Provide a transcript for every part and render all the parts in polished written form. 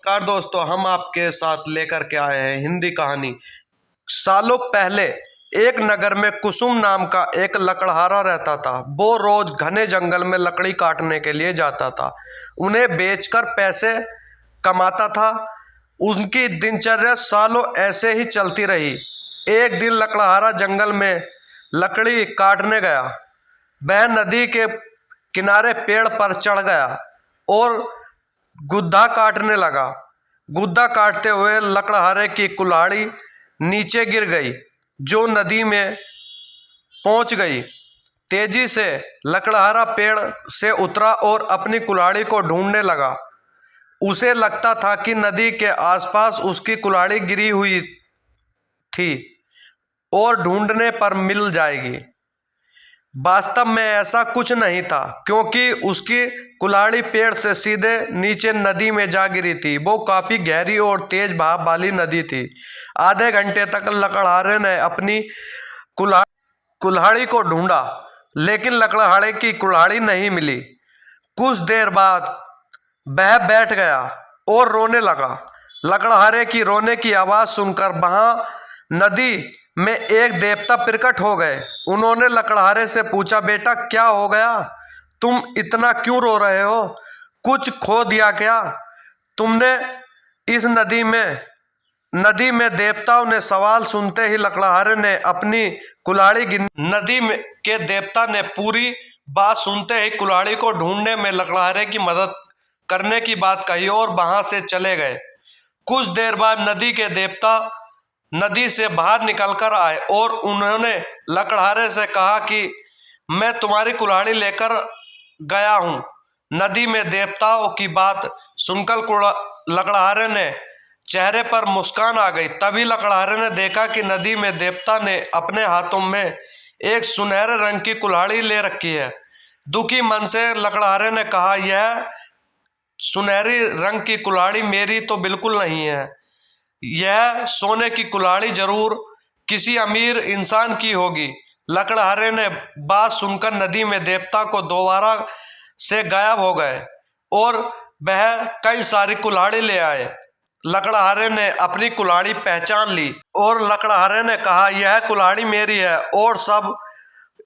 नमस्कार दोस्तों, हम आपके साथ लेकर के आए हैं हिंदी कहानी। सालों पहले एक नगर में कुसुम नाम का एक लकड़हारा रहता था। वो रोज घने जंगल में लकड़ी काटने के लिए जाता था, उन्हें बेचकर पैसे कमाता था। उनकी दिनचर्या सालों ऐसे ही चलती रही। एक दिन लकड़हारा जंगल में लकड़ी काटने गया। वह नदी के किनारे पेड़ पर चढ़ गया और गुद्दा काटने लगा। गुद्दा काटते हुए लकड़हारे की कुल्हाड़ी नीचे गिर गई, जो नदी में पहुंच गई। तेजी से लकड़हारा पेड़ से उतरा और अपनी कुल्हाड़ी को ढूंढने लगा। उसे लगता था कि नदी के आसपास उसकी कुल्हाड़ी गिरी हुई थी और ढूंढने पर मिल जाएगी। वास्तव में ऐसा कुछ नहीं था, क्योंकि उसकी कुल्हाड़ी पेड़ से सीधे नीचे नदी में जा गिरी थी। वो काफी गहरी और तेज बहाव वाली नदी थी। आधे घंटे तक लकड़हारे ने अपनी कुल्हाड़ी को ढूंढा, लेकिन लकड़हारे की कुल्हाड़ी नहीं मिली। कुछ देर बाद वह बैठ गया और रोने लगा। लकड़हारे की रोने की आवाज सुनकर वहां नदी में एक देवता प्रकट हो गए। उन्होंने लकड़हारे से पूछा, बेटा क्या हो गया? तुम इतना क्यों रो रहे हो? कुछ खो दिया क्या तुमने इस नदी में देवताओं ने सवाल सुनते ही लकड़हारे ने अपनी कुल्हाड़ी नदी में के देवता ने पूरी बात सुनते ही कुल्हाड़ी को ढूंढने में लकड़हारे की मदद करने की बात कही और वहां से चले गए। कुछ देर बाद नदी के देवता नदी से बाहर निकलकर आए और उन्होंने लकड़हारे से कहा कि मैं तुम्हारी कुल्हाड़ी लेकर गया हूं। नदी में देवताओं की बात सुनकर लकड़हारे ने चेहरे पर मुस्कान आ गई। तभी लकड़हारे ने देखा कि नदी में देवता ने अपने हाथों में एक सुनहरे रंग की कुल्हाड़ी ले रखी है। दुखी मन से लकड़हारे ने कहा, यह सुनहरी रंग की कुल्हाड़ी मेरी तो बिल्कुल नहीं है। यह सोने की कुल्हाड़ी जरूर किसी अमीर इंसान की होगी। लकड़हारे ने बात सुनकर नदी में देवता को दोबारा से गायब हो गए और वह कई सारी कुल्हाड़ी ले आए। लकड़हारे ने अपनी कुल्हाड़ी पहचान ली और लकड़हारे ने कहा, यह कुल्हाड़ी मेरी है और सब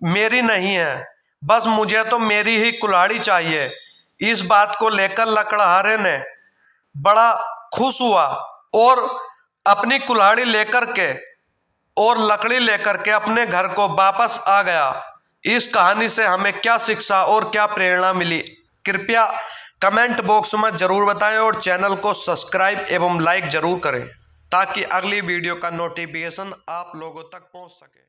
मेरी नहीं है। बस मुझे तो मेरी ही कुल्हाड़ी चाहिए। इस बात को लेकर लकड़हारे ने बड़ा खुश हुआ और अपनी कुल्हाड़ी लेकर के और लकड़ी लेकर के अपने घर को वापस आ गया। इस कहानी से हमें क्या शिक्षा और क्या प्रेरणा मिली, कृपया कमेंट बॉक्स में जरूर बताएं और चैनल को सब्सक्राइब एवं लाइक जरूर करें, ताकि अगली वीडियो का नोटिफिकेशन आप लोगों तक पहुंच सके।